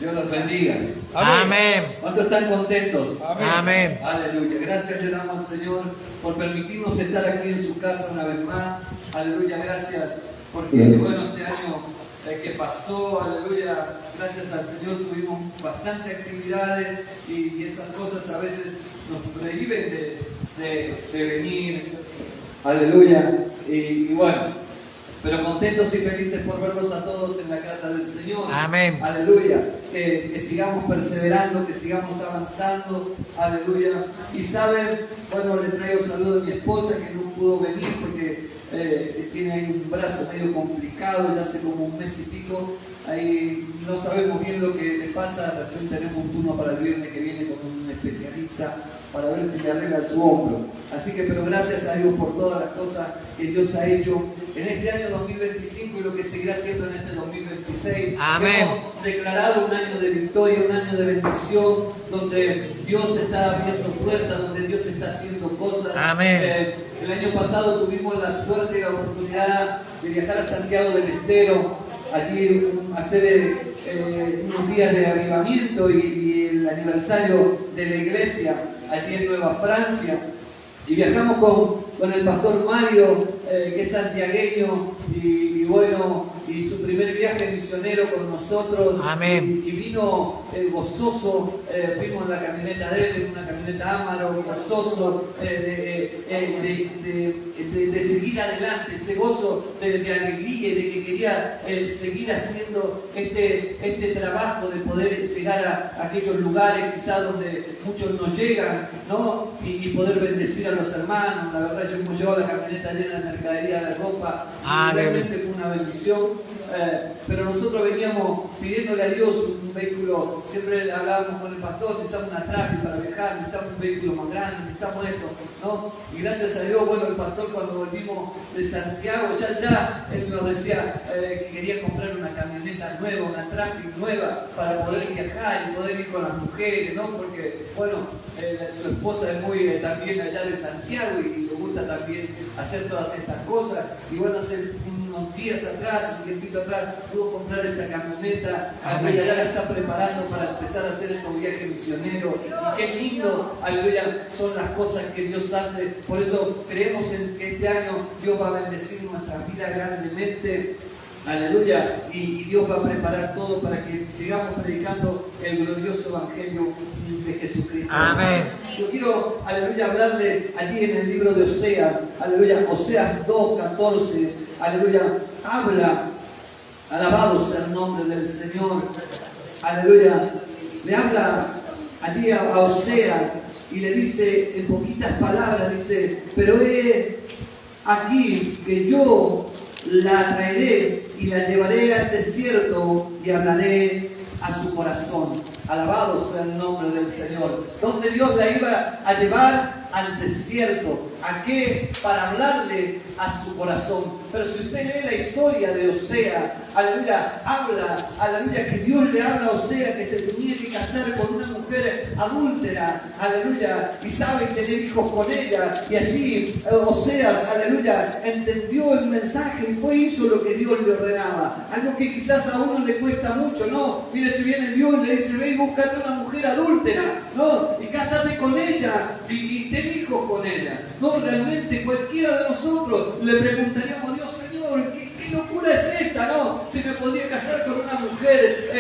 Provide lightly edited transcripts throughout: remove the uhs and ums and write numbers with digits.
Dios los bendiga. Amén. ¿Cuántos están contentos? Amén. Aleluya. Gracias le damos al Señor por permitirnos estar aquí en su casa una vez más. Aleluya. Gracias porque, bueno, este año que pasó, aleluya, gracias al Señor tuvimos bastantes actividades y esas cosas a veces nos prohíben de venir. Aleluya. Y bueno. Pero contentos y felices por verlos a todos en la casa del Señor. Amén. Aleluya. Que sigamos perseverando, que sigamos avanzando. Aleluya. Y saben, bueno, le traigo saludos a mi esposa que no pudo venir porque tiene ahí un brazo medio complicado, ya hace como un mes y pico. Ahí no sabemos bien lo que le pasa. Recién tenemos un turno para el viernes que viene con un especialista para ver si le arregla su hombro. Así que, pero gracias a Dios por todas las cosas que Dios ha hecho en este año 2025 y lo que seguirá haciendo en este 2026. Amén. Hemos declarado un año de victoria, un año de bendición, donde Dios está abriendo puertas, donde Dios está haciendo cosas. Amén. El año pasado tuvimos la suerte y la oportunidad de viajar a Santiago del Estero, allí hacer unos días de avivamiento y el aniversario de la iglesia allí en Nueva Francia. Y viajamos con el pastor Mario, que es santiagueño, y bueno, y su primer viaje misionero con nosotros. Amén. Y vino gozoso, fuimos en la camioneta de él, en una camioneta Amaro, gozoso de seguir adelante, ese gozo de alegría y de que quería seguir haciendo este trabajo de poder llegar a aquellos lugares quizás donde muchos no llegan, ¿no? Y poder bendecir a los hermanos. La verdad, yo hemos llevado la camioneta llena de mercadería, de ropa, y realmente fue una bendición. Pero nosotros veníamos pidiéndole a Dios un vehículo, siempre hablábamos con el pastor, necesitamos una Trafi para viajar, necesitamos un vehículo más grande, necesitamos esto, ¿no? Y gracias a Dios, bueno, el pastor cuando volvimos de Santiago, ya él nos decía que quería comprar una camioneta nueva, una Trafi nueva, para poder viajar y poder ir con las mujeres, ¿no? Porque, bueno, su esposa es muy también allá de Santiago y le gusta también hacer todas estas cosas. Y bueno, hace unos días atrás, un tiempito atrás, pudo comprar esa camioneta. Aleluya, ya la está preparando para empezar a hacer el viaje misionero. Y qué lindo, aleluya, son las cosas que Dios hace. Por eso creemos en que este año Dios va a bendecir nuestra vida grandemente. Aleluya, y Dios va a preparar todo para que sigamos predicando el glorioso evangelio de Jesucristo. Amén. Yo quiero, aleluya, hablarle allí en el libro de Oseas, aleluya, Oseas 2:14, aleluya, habla, alabado sea el nombre del Señor, aleluya, le habla allí a Oseas y le dice en poquitas palabras, dice, pero he aquí que yo la traeré y la llevaré al desierto y hablaré a su corazón. Alabado sea el nombre del Señor. Donde Dios la iba a llevar al desierto. ¿A qué? Para hablarle a su corazón. Pero si usted lee la historia de Oseas, aleluya, habla, aleluya, que Dios le habla a Oseas que se tenía que casar con una mujer adúltera, aleluya, y sabe tener hijos con ella. Y así Oseas, aleluya, entendió el mensaje y fue hizo lo que Dios le ordenaba. Algo que quizás a uno le cuesta mucho, ¿no? Mire, si viene Dios y le dice, ve y búscate una mujer adúltera, ¿no? Y cásate con ella y ten hijos con ella. No, realmente cualquiera de nosotros le preguntaríamos a Dios, Señor, ¿qué locura es esta, no? Si me podría casar con una mujer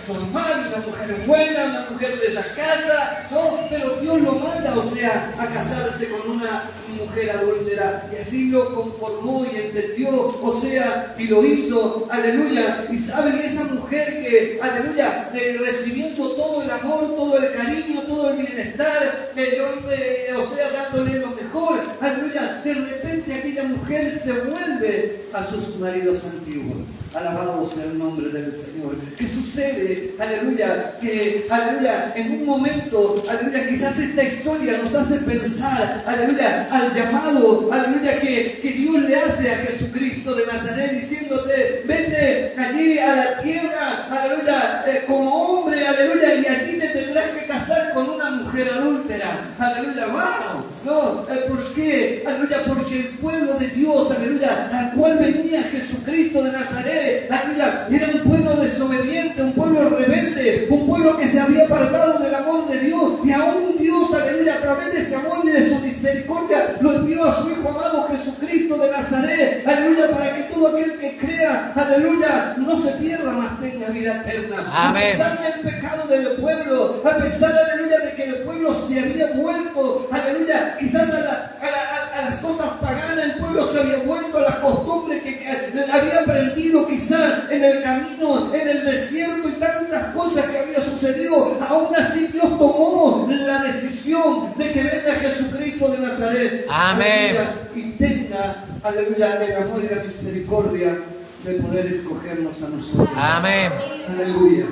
normal, una mujer buena, una mujer de la casa, no, pero Dios lo manda, o sea, a casarse con una mujer adúltera, y así lo conformó y entendió, o sea, y lo hizo, aleluya, y sabe esa mujer que, aleluya, recibiendo todo el amor, todo el cariño, todo el bienestar, o sea, dándole lo mejor, aleluya, de repente aquella mujer se vuelve a sus maridos antiguos. Alabado sea el nombre del Señor. ¿Qué sucede? Aleluya, que, aleluya, en un momento, aleluya, quizás esta historia nos hace pensar, aleluya, al llamado, aleluya, que Dios le hace a Jesucristo de Nazaret, diciéndote, vete allí a la tierra, aleluya, como hombre, aleluya, y allí te tendrás que casar con una mujer adúltera. Aleluya, wow, no, ¿por qué? Aleluya, porque el pueblo de Dios, aleluya, al cual venía Jesucristo de Nazaret, aleluya, era un pueblo desobediente desobediente, un pueblo rebelde, un pueblo que se había apartado del amor de Dios. Y aún Dios, aleluya, a través de ese amor y de su misericordia, lo envió a su Hijo amado Jesucristo de Nazaret, aleluya, para que todo aquel que crea, aleluya, no se pierda, mas tenga vida eterna. Amén. A pesar del pecado del pueblo, a pesar, aleluya, de que el pueblo se había vuelto, aleluya, quizás a las cosas paganas, el pueblo se había vuelto a las costumbres que había aprendido quizás en el camino, en el desierto y tantas cosas que había sucedido. Aún así Dios tomó la decisión de que venga Jesucristo de Nazaret. Amén. Aleluya, y tenga, aleluya, el amor y la misericordia de poder escogernos a nosotros. Amén. Aleluya.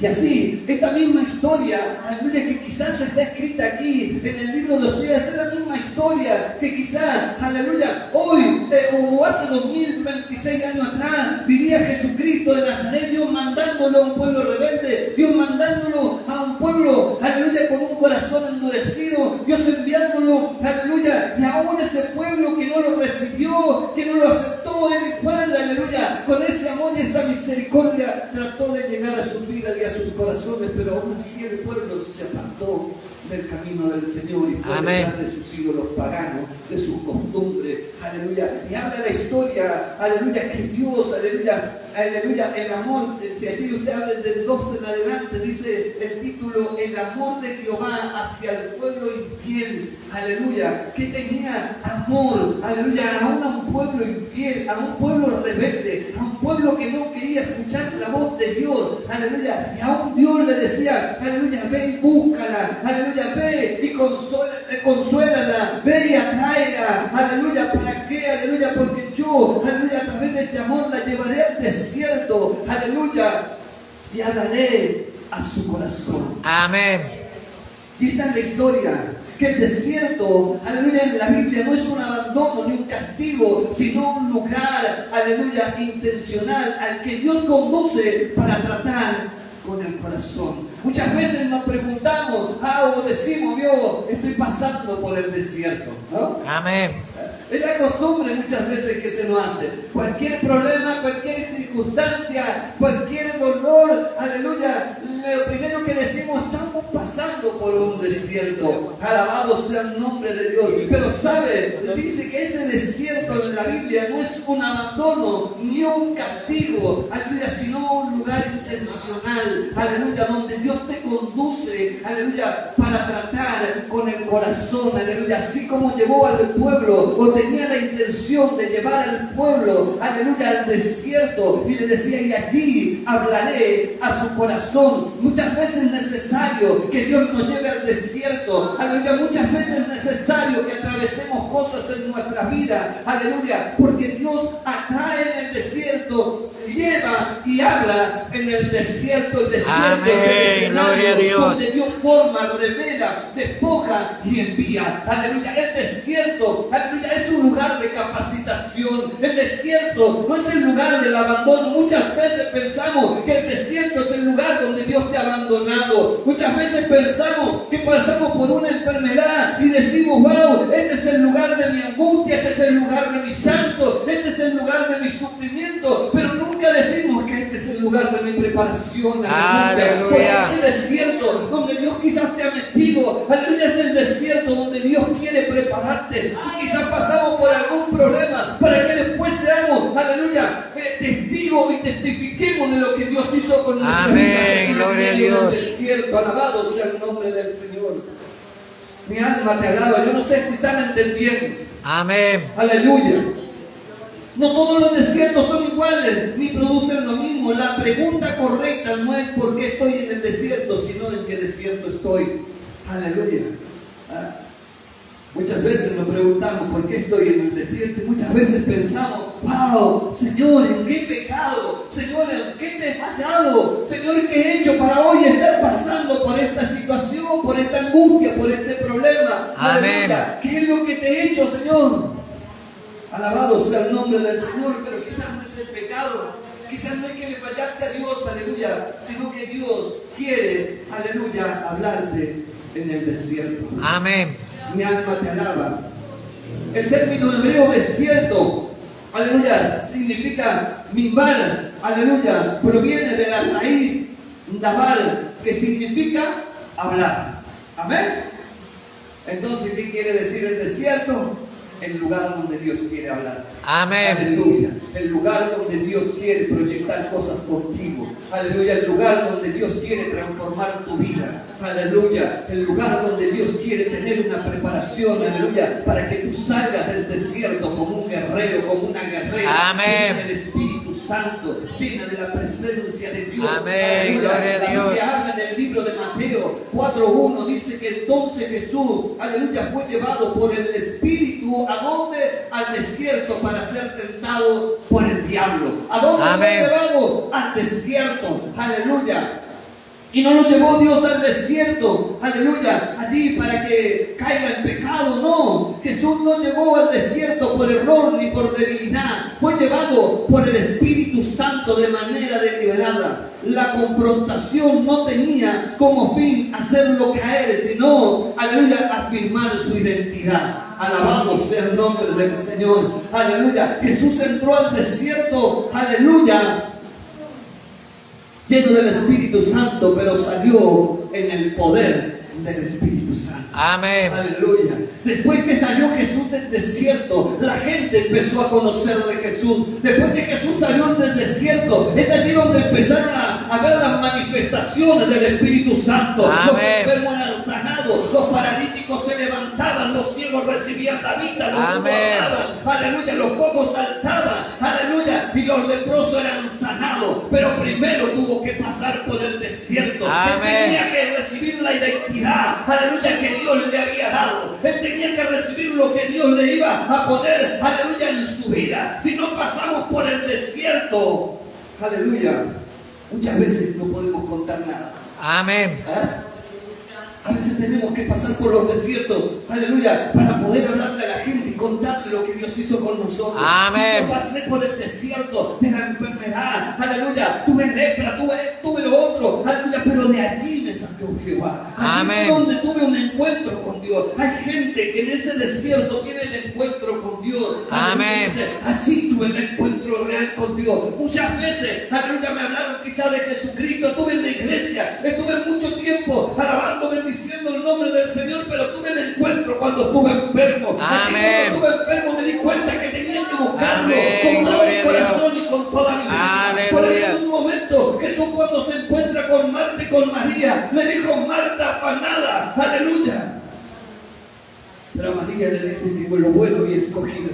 Y así, esta misma historia, aleluya, que quizás está escrita aquí en el libro de Oseas, es la misma historia que quizás, aleluya, hoy o hace 2026 años atrás vivía Jesucristo de Nazaret, Dios mandándolo a un pueblo rebelde, Dios mandándolo a un pueblo, aleluya, con un corazón endurecido, Dios enviándolo, aleluya, y aún ese pueblo que no lo recibió, que no lo aceptó, el cual, aleluya, con ese amor y esa misericordia trató de llegar a su vida y a sus corazones, pero aún así el pueblo se apartó del camino del Señor y fue detrás de sus ídolos paganos, de sus costumbres, aleluya. Y habla la historia, aleluya, que Dios, aleluya, el amor, si aquí usted habla del 12 en adelante, dice el título, el amor de Jehová hacia el pueblo infiel, aleluya, que tenía amor, aleluya, aún a un pueblo infiel, a un pueblo rebelde, a un pueblo que no quería escuchar la voz de Dios, aleluya, y aún Dios le decía, aleluya, ve y búscala, aleluya, ve y consuélala, ve y atráela, aleluya, ¿para qué? Aleluya, porque yo, aleluya, a través de este amor la llevaré al desierto, aleluya, y hablaré a su corazón. Amén. Y esta es la historia, que el desierto, aleluya, en la Biblia no es un abandono ni un castigo, sino un lugar, aleluya, intencional al que Dios conduce para tratar con el corazón. Muchas veces nos preguntamos, o decimos, yo estoy pasando por el desierto, ¿no? Amén. Es la costumbre muchas veces que se nos hace. Cualquier problema, cualquier circunstancia, cualquier dolor, aleluya, lo primero que decimos, estamos pasando por un desierto. Alabado sea el nombre de Dios. Pero sabe, dice que ese desierto en la Biblia no es un abandono ni un castigo, aleluya, sino un lugar intencional, aleluya, donde Dios te conduce, aleluya, para tratar con el corazón, aleluya, así como llevó al pueblo, o tenía la intención de llevar al pueblo, aleluya, al desierto, y le decía, y allí hablaré a su corazón. Muchas veces es necesario que Dios nos lleve al desierto, aleluya, muchas veces es necesario que atravesemos cosas en nuestra vida, aleluya, porque Dios atrae en el desierto, lleva y habla en el desierto. El desierto Amén. es el Gloria a Dios. donde Dios forma, revela, despoja y envía, aleluya. El desierto, aleluya, es un lugar de capacitación. El desierto no es el lugar del abandono. Muchas veces pensamos que el desierto es el lugar donde Dios te ha abandonado. Muchas veces pensamos que pasamos por una enfermedad y decimos, wow, este es el lugar de mi angustia, este es el lugar de mi llanto, este es el lugar de mi sufrimiento, pero nunca decimos que este es el lugar de mi preparación. Aleluya. Por ese desierto donde Dios quizás te ha metido, aleluya, es el desierto donde Dios quiere prepararte. Y quizás pasamos por algún problema para que después seamos, aleluya, testigos y testifiquemos de lo que Dios hizo con nuestra vida. Amén, gloria a Dios. Desierto, alabado sea el nombre del Señor. Mi alma te alaba. Yo no sé si están entendiendo. Amén. Aleluya. No todos los desiertos son iguales, ni producen lo mismo. La pregunta correcta no es por qué estoy en el desierto, sino en qué desierto estoy. Aleluya. Muchas veces nos preguntamos por qué estoy en el desierto y muchas veces pensamos, wow, Señor, ¿en qué he pecado? Señor, ¿en qué te he fallado? Señor, ¿qué he hecho para hoy estar pasando por esta situación, por esta angustia, por este problema? Amén. Aleluya. ¿Qué es lo que te he hecho, Señor? Alabado sea el nombre del Señor, pero quizás no es el pecado, quizás no es que le fallaste a Dios, aleluya, sino que Dios quiere, aleluya, hablarte en el desierto. Amén. Mi alma te alaba. El término hebreo desierto, aleluya, significa mimbar, aleluya, proviene de la raíz dabar, que significa hablar. Amén. Entonces, ¿qué quiere decir el desierto? El lugar donde Dios quiere hablar. Amén. Aleluya. El lugar donde Dios quiere proyectar cosas contigo. Aleluya. El lugar donde Dios quiere transformar tu vida. Aleluya. El lugar donde Dios quiere tener una preparación. Aleluya. Para que tú salgas del desierto como un guerrero, como una guerrera. Amén. Llena del Espíritu Santo, llena de la presencia de Dios. Amén. Aleluya. Gloria a La Dios. Biblia habla en el libro de Mateo 4:1. Dice que entonces Jesús, aleluya, fue llevado por el Espíritu. ¿A dónde? Al desierto para ser tentado por el diablo. ¿A dónde Amén. fue llevado? Al desierto. Aleluya. Y no lo llevó Dios al desierto, aleluya, allí para que caiga en pecado, no. Jesús no llegó al desierto por error ni por debilidad. Fue llevado por el Espíritu Santo de manera deliberada. La confrontación no tenía como fin hacerlo caer, sino, aleluya, afirmar su identidad. Alabado sea el nombre del Señor, aleluya. Jesús entró al desierto, aleluya, lleno del Espíritu Santo, pero salió en el poder del Espíritu Santo. Amén. Aleluya. Después que salió Jesús del desierto, la gente empezó a conocer de Jesús. Después que Jesús salió del desierto, es allí donde empezaron a ver las manifestaciones del Espíritu Santo. Amén. Los enfermos eran sanados, los paralíticos se levantaban, los ciegos recibían la vista, los Amén. hablaban, aleluya, los cojos saltaban, aleluya, y los leprosos eran sanados. Pero primero tuvo que pasar por el desierto. Amén. Él tenía que recibir la identidad, aleluya, que Dios le había dado. Él tenía que recibir lo que Dios le iba a poner, aleluya, en su vida. Si no pasamos por el desierto, aleluya, muchas veces no podemos contar nada. Amén. ¿Eh? A veces tenemos que pasar por los desiertos, aleluya, para poder hablarle a la gente y contarle lo que Dios hizo con nosotros. Amén. Si yo pasé por el desierto de la enfermedad, aleluya, tuve lepra, tuve lo otro, aleluya, pero de allí me sacó Jehová. Allí Amén. fue donde tuve un encuentro con Dios. Hay gente que en ese desierto tiene el encuentro con Dios. Amén. Dice, allí tuve el encuentro real con Dios. Muchas veces, aleluya, me hablaron quizá de Jesucristo. Estuve en la iglesia, estuve mucho tiempo alabando, bendiciendo el nombre del Señor, pero tuve el encuentro cuando estuve enfermo. Amén. Cuando estuve enfermo me di cuenta que tenía que buscarlo Amén. con todo Gloria mi a corazón y con toda mi vida. Aleluya. Por eso en un momento Jesús, cuando se encuentra con Marta y con María, le dijo: Marta, afanada, aleluya. Pero a María le dice que lo bueno y escogido.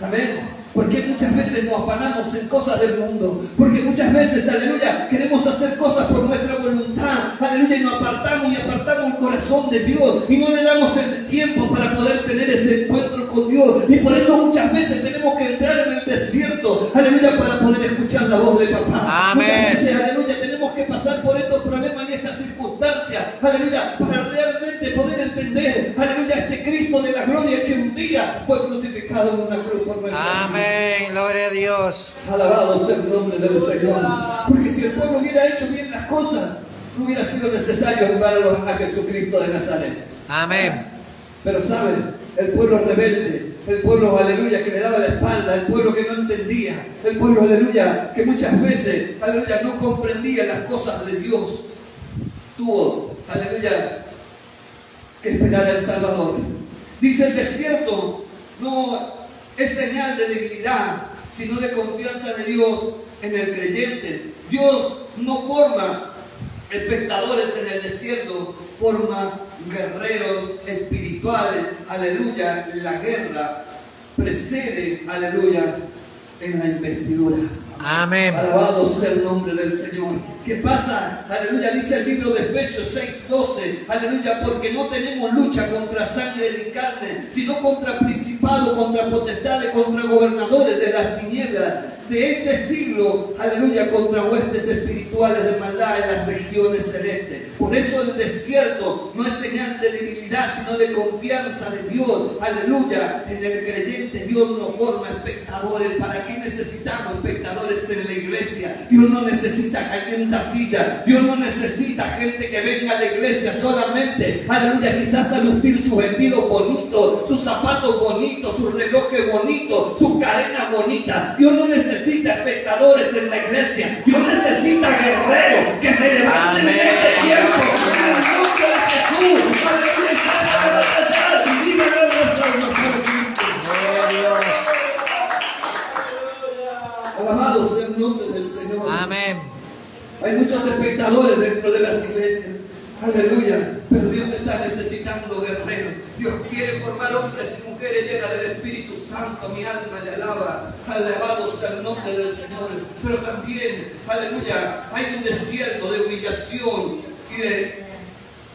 Amén. Porque muchas veces nos afanamos en cosas del mundo. Porque muchas veces, aleluya, queremos hacer cosas por nuestra voluntad. Aleluya, y nos apartamos el corazón de Dios. Y no le damos el tiempo para poder tener ese encuentro con Dios. Y por eso muchas veces tenemos que entrar en el desierto. Aleluya, para poder escuchar la voz de papá. Amén. Muchas veces, aleluya, tenemos que pasar por estos problemas y estas circunstancias. Aleluya, para realmente poder entender, aleluya, este Cristo de la gloria que un día fue crucificado en una cruz por nuestra vida. Amén. Gloria a Dios. Alabado sea el nombre del Señor. Porque si el pueblo hubiera hecho bien las cosas, no hubiera sido necesario llevarlos a Jesucristo de Nazaret. Amén. Pero saben, el pueblo rebelde, el pueblo, aleluya, que le daba la espalda, el pueblo que no entendía, el pueblo, aleluya, que muchas veces, aleluya, no comprendía las cosas de Dios, tuvo, aleluya, que esperar al Salvador. Dice: el desierto no es señal de debilidad, sino de confianza de Dios en el creyente. Dios no forma espectadores en el desierto, forma guerreros espirituales. Aleluya, la guerra precede, aleluya, en la investidura. Amén. Alabado sea el nombre del Señor. ¿Qué pasa? Aleluya, dice el libro de Efesios 6:12. Aleluya, porque no tenemos lucha contra sangre ni carne, sino contra principados, contra potestades, contra gobernadores de las tinieblas de este siglo. Aleluya, contra huestes espirituales de maldad en las regiones celestes. Por eso el desierto no es señal de debilidad, sino de confianza de Dios. Aleluya, en el creyente Dios nos forma espectadores. ¿Para qué necesitamos espectadores? espectadores en la iglesia. Dios no necesita calientacilla. Dios no necesita gente que venga a la iglesia solamente, aleluya, quizás a lucir sus vestidos bonitos, sus zapatos bonitos, sus relojes bonitos, sus cadenas bonitas. Dios no necesita espectadores en la iglesia. Dios necesita guerreros que se levanten en este tiempo. En el nombre de Jesús. Alabado sea el nombre del Señor. Amén. Hay muchos espectadores dentro de las iglesias. Aleluya. Pero Dios está necesitando guerreros. Dios quiere formar hombres y mujeres llenas del Espíritu Santo. Mi alma le alaba. Alabado sea el nombre del Señor. Pero también, aleluya, hay un desierto de humillación y de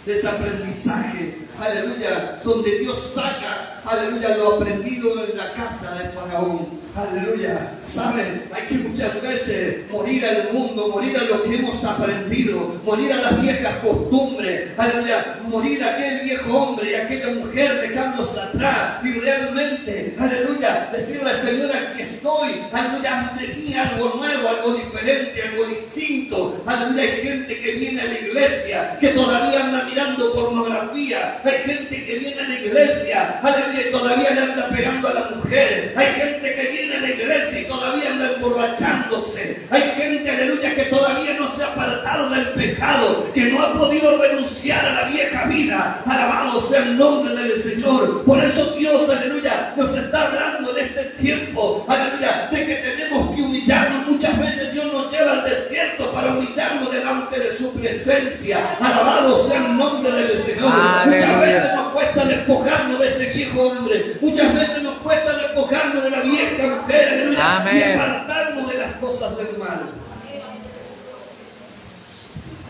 desaprendizaje. Aleluya. Donde Dios saca, aleluya, lo aprendido en la casa de Faraón. Aleluya. ¿Saben? Hay que muchas veces morir al mundo, morir a lo que hemos aprendido, morir a las viejas costumbres. Aleluya. Morir a aquel viejo hombre y a aquella mujer, dejarlos atrás. Y realmente, aleluya, decirle al Señor, aquí estoy. Aleluya, de mí algo nuevo, algo diferente, algo distinto. Aleluya. Hay gente que viene a la iglesia que todavía anda mirando pornografía. Hay gente que viene a la iglesia, aleluya, y todavía le anda pegando a la mujer. Hay gente que viene a la iglesia y todavía anda emborrachándose. Hay gente, aleluya, que todavía no se ha apartado del pecado, que no ha podido renunciar a la vieja vida. Alabado sea el nombre del Señor. Por eso Dios, aleluya, nos está hablando en este tiempo, aleluya, de que tenemos que humillarnos. Muchas veces Dios nos lleva al desierto para humillarnos delante de su presencia. Alabado sea el nombre del Señor. Muchas veces nos cuesta despojarnos de ese viejo hombre. Muchas veces nos cuesta despojarnos de la vieja mujer, aleluya, Amén. y apartarnos de las cosas del mal.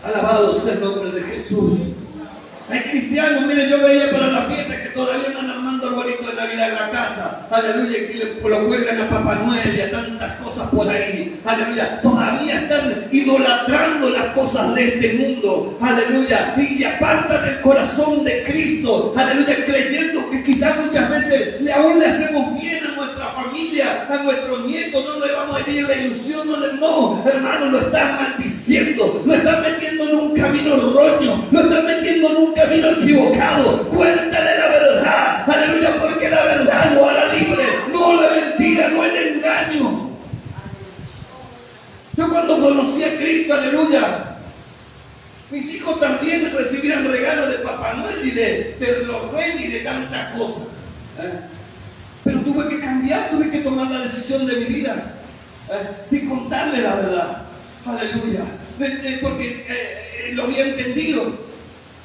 Alabado sea el nombre de Jesús. Hay cristianos, miren, yo veía para la fiesta que todavía andan armando arbolitos de Navidad en la casa. Aleluya, y que lo cuelgan a Papá Noel y a tantas cosas por ahí. Aleluya, todavía están idolatrando las cosas de este mundo. Aleluya, y apartan el corazón de Cristo. Aleluya, creyendo que quizás muchas veces aún le hacemos bien a nuestra familia, a nuestros nietos, no le vamos a herir la ilusión. No, hermano, lo están maldiciendo, lo están metiendo en un camino roño, lo están metiendo en un camino equivocado. Cuéntale la verdad, aleluya, porque la verdad lo hará libre, no la mentira, no el engaño. Yo cuando conocí a Cristo, aleluya, mis hijos también recibían regalos de Papá Noel y de los reyes y de tantas cosas. Pero tuve que cambiar, tuve que tomar la decisión de mi vida y contarle la verdad. Aleluya, porque lo había entendido.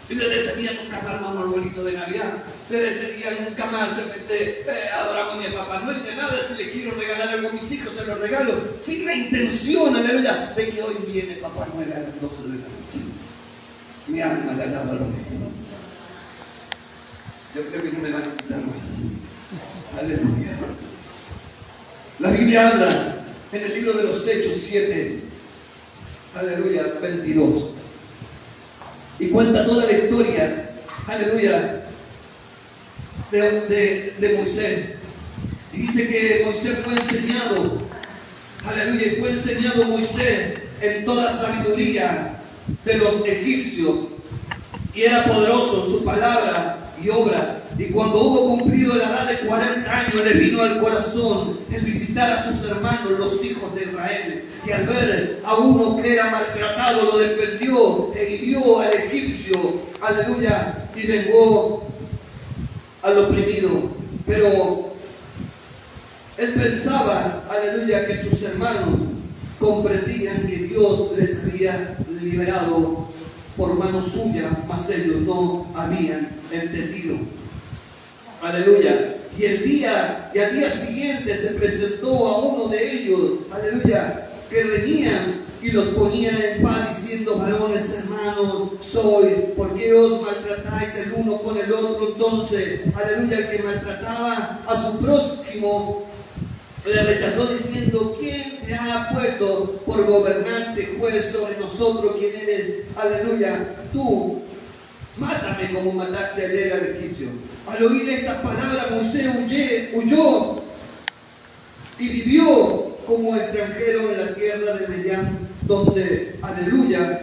Y desde ese día nunca más armamos arbolito de Navidad. Desde ese día nunca más adoramos ni a Papá Noel ni a nada. Si le quiero regalar algo a mis hijos, se los regalo. Sin la intención, aleluya, de que hoy viene Papá Noel a las 12 de la noche. Mi alma le alaba a los míos. Yo creo que no me van a quitar más. Aleluya. La Biblia habla en el libro de los Hechos 7, aleluya, 22. Y cuenta toda la historia, aleluya, de Moisés. Y dice que Moisés fue enseñado, aleluya, y fue enseñado Moisés en toda sabiduría de los egipcios. Y era poderoso en su palabra y obra. Y cuando hubo cumplido la edad de 40 años, le vino al corazón el visitar a sus hermanos, los hijos de Israel. Y al ver a uno que era maltratado, lo defendió e hirió al egipcio, aleluya, y vengó al oprimido. Pero él pensaba, aleluya, que sus hermanos comprendían que Dios les había liberado por mano suya, mas ellos no habían entendido. Aleluya. Y al día siguiente se presentó a uno de ellos, aleluya, que venían y los ponían en paz, diciendo: varones hermanos soy, ¿por qué os maltratáis el uno con el otro? Entonces, aleluya, el que maltrataba a su prójimo le rechazó, diciendo: ¿quién te ha puesto por gobernante, juez sobre nosotros? ¿Quién eres? Aleluya, tú. Mátame como mataste a Elera al egipcio. Al oír estas palabras, Moisés huyó y vivió como extranjero en la tierra de Medián, donde, aleluya,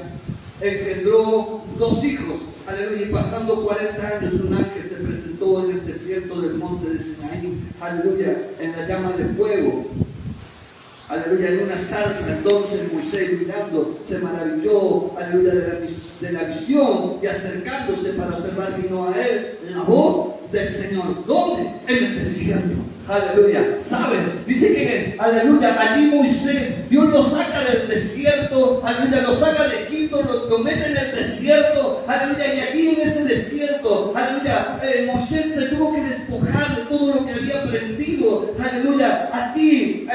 engendró 2 hijos. Aleluya, y pasando 40 años, un ángel se presentó en el desierto del monte de Sinaí, aleluya, en la llama de fuego, aleluya, en una zarza. Entonces Moisés, mirando, se maravilló, aleluya, de la visión, y acercándose para observar, vino a él la voz del Señor. ¿Dónde? En el desierto. Aleluya. ¿Sabes? Dice que, aleluya, allí Moisés, Dios lo saca del desierto, aleluya, lo saca de Egipto, lo mete en el desierto, aleluya, y aquí en ese desierto, aleluya, Moisés se tuvo que despojar de todo lo que había aprendido, aleluya, aquí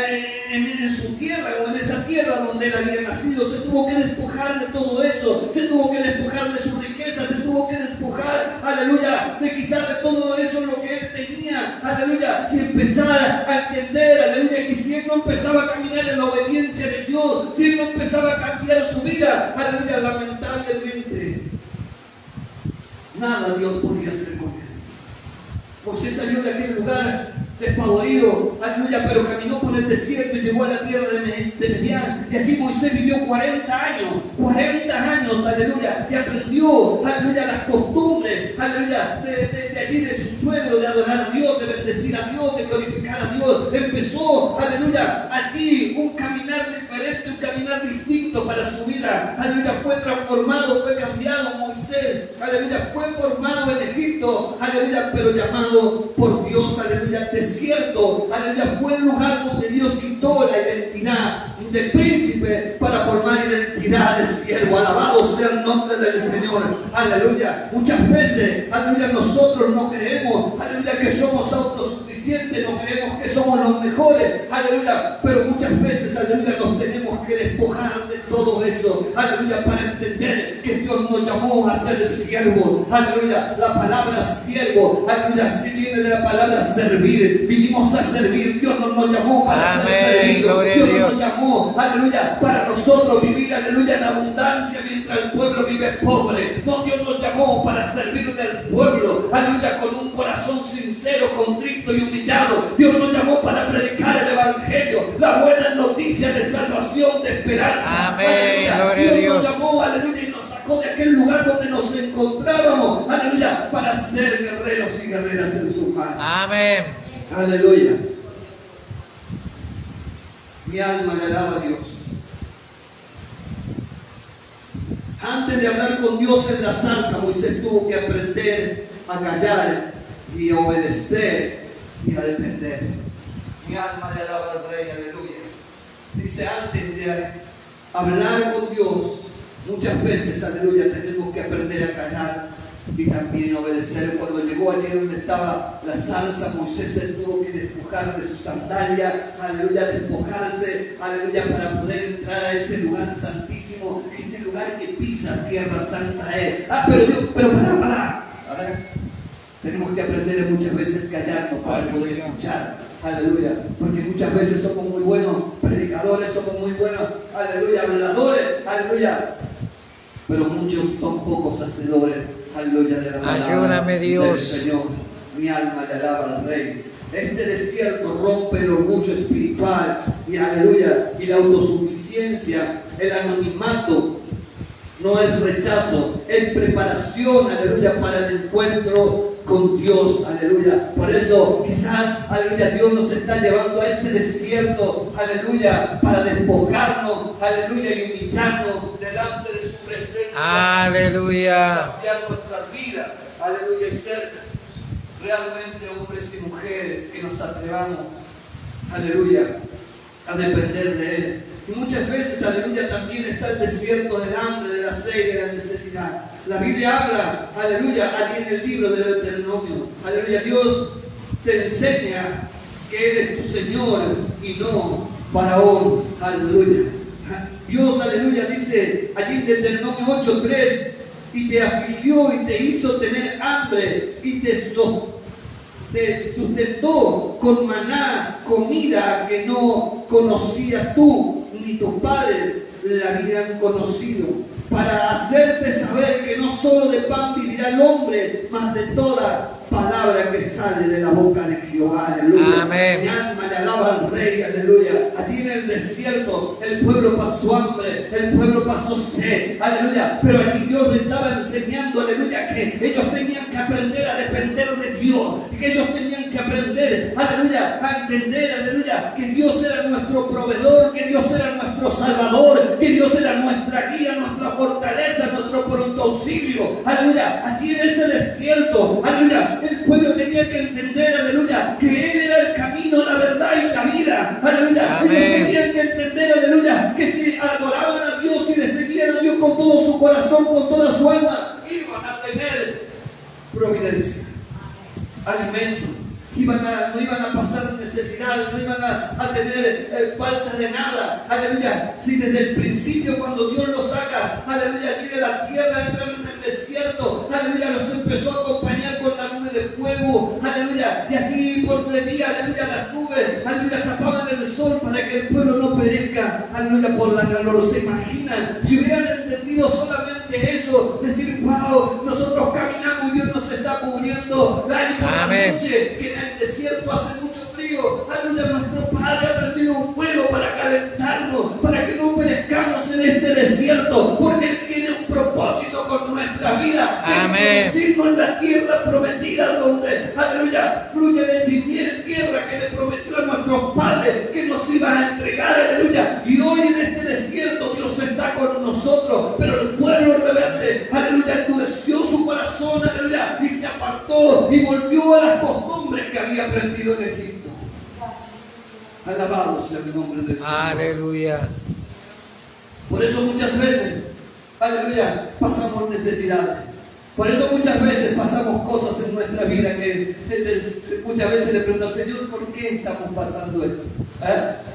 en su tierra, o en esa tierra donde él había nacido, se tuvo que despojar de todo eso, se tuvo que despojar de su riqueza, se tuvo que despojar, aleluya, de quizás de todo eso lo que él tenía, aleluya, y empezar a entender, aleluya, que si él no empezaba a caminar en la obediencia de Dios, si él no empezaba a cambiar su vida, aleluya, lamentablemente nada Dios podía hacer con él. Moisés salió de aquel lugar despavorido, aleluya, pero caminó por el desierto y llegó a la tierra de Medián, y allí Moisés vivió 40 años, aleluya, y aprendió, aleluya, las costumbres, aleluya, de allí de su suegro, de adorar a Dios, de bendecir a Dios, de glorificar a Dios. Empezó, aleluya, allí un caminar diferente, un caminar distinto para su vida, aleluya, fue transformado, fue cambiado Moisés, aleluya, fue formado en Egipto, aleluya, pero llamado por Dios, aleluya, desierto, aleluya, fue el lugar donde Dios quitó la identidad de príncipe para formar identidad de siervo. Alabado sea el nombre del Señor, aleluya. Muchas veces, aleluya, nosotros no creemos, aleluya, que somos autosuficientes, no creemos que somos los mejores, aleluya, pero muchas veces, aleluya, nos tenemos que despojar de todo eso, aleluya, para entender que Dios nos llamó a ser siervos, aleluya. La palabra siervo, aleluya, si viene de la palabra servir, vinimos a servir. Dios no nos llamó para ser servidos, Dios no nos llamó, aleluya, para nosotros vivir, aleluya, en abundancia mientras el pueblo vive pobre. No, Dios nos llamó para servir del pueblo, aleluya, con un corazón sincero, contrito y humillado. Dios nos llamó para predicar el evangelio, la buena noticia de salvación, de esperanza. Amén, aleluya. gloria a Dios. Nos llamó, aleluya, y nos sacó de aquel lugar donde nos encontrábamos, aleluya, para ser guerreros y guerreras en su mano. Amén. Aleluya. Mi alma le alaba a Dios. Antes de hablar con Dios en la zarza, Moisés tuvo que aprender a callar y a obedecer y a depender. Mi alma le alaba al Rey, aleluya. Dice, antes de hablar con Dios, muchas veces, aleluya, tenemos que aprender a callar y también obedecer. Cuando llegó allí donde estaba la zarza, Moisés se tuvo que despojar de su sandalia, aleluya, despojarse, aleluya, para poder entrar a ese lugar santísimo, este lugar que pisa tierra santa es. Pero para. Tenemos que aprender muchas veces callarnos para poder escuchar, aleluya, porque muchas veces somos muy buenos predicadores, somos muy buenos, aleluya, habladores, aleluya, pero muchos son pocos hacedores, aleluya, de la palabra. Ayúdame, Dios. Del Señor. Mi alma le alaba al Rey. Este desierto rompe el orgullo espiritual y, aleluya, y la autosuficiencia, el anonimato. No es rechazo, es preparación, aleluya, para el encuentro con Dios, aleluya. Por eso quizás, aleluya, Dios nos está llevando a ese desierto, aleluya, para despojarnos, aleluya, y humillarnos delante de su presencia. Aleluya. Cambiar nuestra vida, aleluya, y ser realmente hombres y mujeres que nos atrevamos, aleluya, a depender de Él. Y muchas veces, aleluya, también está el desierto del hambre, de la sed, de la necesidad. La Biblia habla, aleluya, allí en el libro del Deuteronomio, aleluya, Dios te enseña que Él es tu Señor y no Faraón, aleluya. Dios, aleluya, dice allí en Deuteronomio 8:3, y te afligió y te hizo tener hambre y te sustentó con maná, comida que no conocías tú ni tus padres la habían conocido, para hacerte saber que no solo de pan vivirá el hombre, mas de toda palabra que sale de la boca de Jehová, aleluya. Amén. Mi alma le alaba al Rey, aleluya. Allí en el desierto el pueblo pasó hambre, el pueblo pasó sed, aleluya. Pero allí Dios le estaba enseñando, aleluya, que ellos tenían que aprender a depender de Dios, y que ellos tenían que aprender, aleluya, a entender, aleluya, que Dios era nuestro proveedor, que Dios era nuestro salvador, que Dios era nuestra guía, nuestra fortaleza, nuestro pronto auxilio, aleluya. Allí en ese desierto, aleluya, el pueblo tenía que entender, aleluya, que Él era el camino, la verdad y la vida, aleluya. Amén. Ellos tenían que entender, aleluya, que si adoraban a Dios y le seguían a Dios con todo su corazón, con toda su alma, iban a tener providencia, alimento. No iban a pasar necesidad, no iban a tener falta de nada, aleluya. Si desde el principio, cuando Dios los saca, aleluya, allí de la tierra, entraron en el desierto, aleluya, los empezó a acompañar con la nube de fuego, aleluya, y allí por el día, aleluya, las nubes, aleluya, tapaban el sol para que el pueblo no perezca, aleluya, por la calor. ¿Se imaginan? Si hubieran entendido solamente eso, decir, wow, nosotros caminamos y Dios nos está cubriendo la noche, que en el desierto hace mucho frío, aleluya, nuestro Padre ha prendido un fuego para calentarnos, para que no perezcamos en este desierto, porque Él tiene un propósito con nuestra vida. Amén. En la tierra prometida, donde, aleluya, fluye leche y miel, tierra que le prometió a nuestros padres que nos iban a entregar, aleluya. Y hoy en este desierto Dios está con nosotros, pero el pueblo rebelde, aleluya, endureció su corazón, aleluya, y se apartó y volvió a las costumbres que había aprendido en Egipto. Alabado sea el nombre del Señor. Aleluya. Por eso muchas veces, aleluya, pasamos necesidades. Por eso muchas veces pasamos cosas en nuestra vida que muchas veces le pregunto, Señor, ¿por qué estamos pasando esto?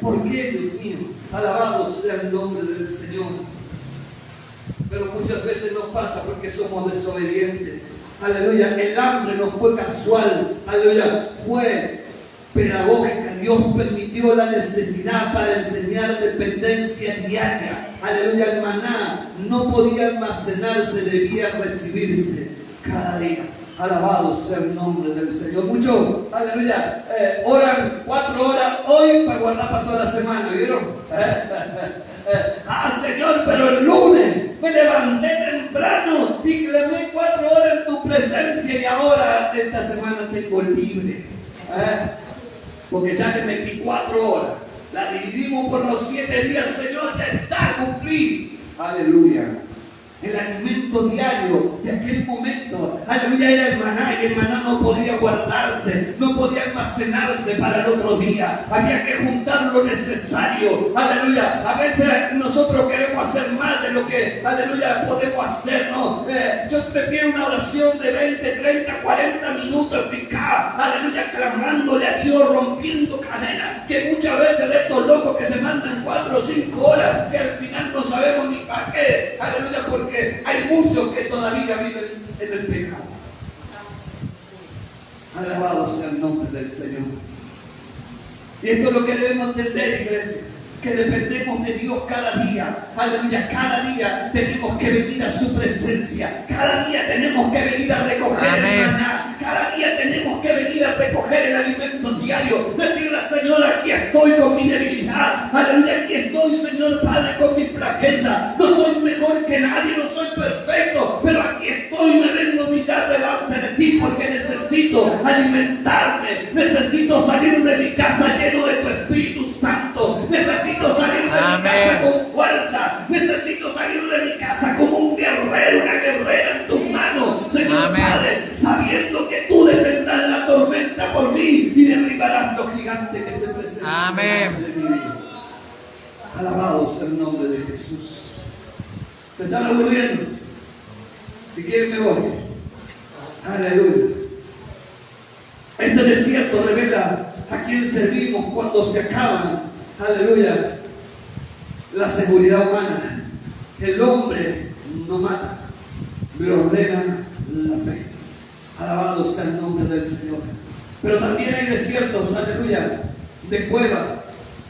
¿Por qué, Dios mío? Alabado sea el nombre del Señor. Pero muchas veces nos pasa porque somos desobedientes. Aleluya, el hambre no fue casual. Aleluya, fue pedagógica. Dios permitió la necesidad para enseñar dependencia diaria. Aleluya, el maná no podía almacenarse, debía recibirse cada día. Alabado sea el nombre del Señor. Muchos, aleluya, oran 4 horas hoy para guardar para toda la semana, ¿vieron? Señor, pero el lunes me levanté temprano y clamé 4 horas en tu presencia y ahora esta semana tengo libre. Porque ya que 24 horas la dividimos por los 7 días, Señor, ya está cumplido. Aleluya. El alimento diario de aquel momento, aleluya, era el maná, y el maná no podía guardarse, no podía almacenarse para el otro día. Había que juntar lo necesario, aleluya. A veces nosotros queremos hacer más de lo que, aleluya, podemos hacer, ¿no? Yo prefiero una oración de 20, 30, 40 minutos eficaz, aleluya, clamándole a Dios, rompiendo cadenas, que muchas veces de estos locos que se mandan 4 o 5 horas, que al final no sabemos ni para qué, aleluya, porque hay muchos que todavía viven en el pecado. Alabado sea el nombre del Señor. Y esto es lo que debemos entender, iglesia, que dependemos de Dios cada día. Aleluya, cada día tenemos que venir a su presencia. Cada día tenemos que venir a recoger el maná. Cada día tenemos que venir a recoger el alimento diario. Decirle, Señor, aquí estoy con mi debilidad. Aleluya, aquí estoy, Señor Padre, con mi flaqueza. No soy mejor que nadie, no soy perfecto, pero aquí estoy, me vengo a humillar delante de ti porque necesito alimentarme. Necesito salir de mi casa lleno de tu Espíritu Santo. Necesito salir de mi casa con fuerza. Necesito salir de mi casa como un guerrero, una guerrera en tus manos, Señor Padre, sabiendo que tú detendrás la tormenta por mí y derribarás los gigantes que se presentan de mi vida. Alabado sea el nombre de Jesús. ¿Te están aburriendo? Si quieren me voy. Aleluya. Este desierto revela a quién servimos cuando se acaban, aleluya, la seguridad humana. El hombre no mata, pero ordena la fe. Alabado sea el nombre del Señor. Pero también hay desiertos, aleluya, de cuevas.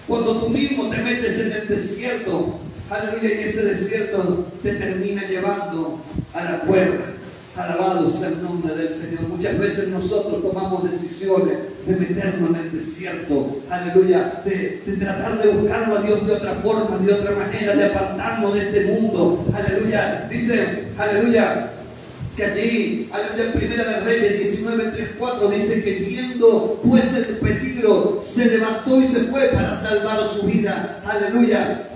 Cuando tú mismo te metes en el desierto, aleluya, y ese desierto te termina llevando a la cueva. Alabado sea el nombre del Señor. Muchas veces nosotros tomamos decisiones de meternos en el desierto, aleluya, de tratar de buscarlo a Dios de otra forma, de otra manera, de apartarnos de este mundo, aleluya. Dice, aleluya, que allí, aleluya, en Primera de Reyes 19:3-4 dice que viendo pues el peligro, se levantó y se fue para salvar su vida, aleluya.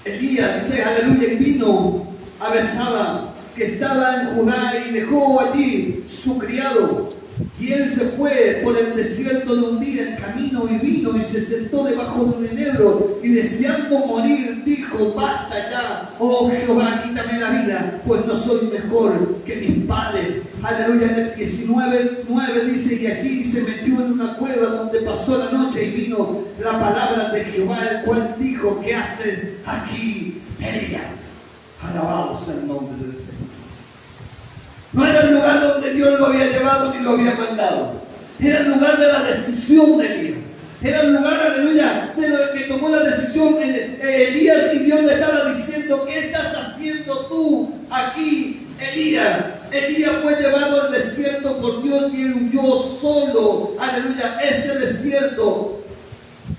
Elías dice, aleluya, y vino a Besaba, que estaba en Judá, y dejó allí su criado. Y él se fue por el desierto de un día en camino, y vino y se sentó debajo de un enebro, y deseando morir dijo, basta ya, oh Jehová, quítame la vida, pues no soy mejor que mis padres. Aleluya. En el 19:9 dice, y allí se metió en una cueva donde pasó la noche, y vino la palabra de Jehová, el cual dijo, ¿qué haces aquí, Elías? Alabado sea el nombre del Señor. No era el lugar donde Dios lo había llevado ni lo había mandado. Era el lugar de la decisión de Elías. Era el lugar, aleluya, de lo que tomó la decisión Elías, y Dios le estaba diciendo, ¿qué estás haciendo tú aquí, Elías? Elías fue llevado al desierto por Dios y él huyó solo. Aleluya, ese desierto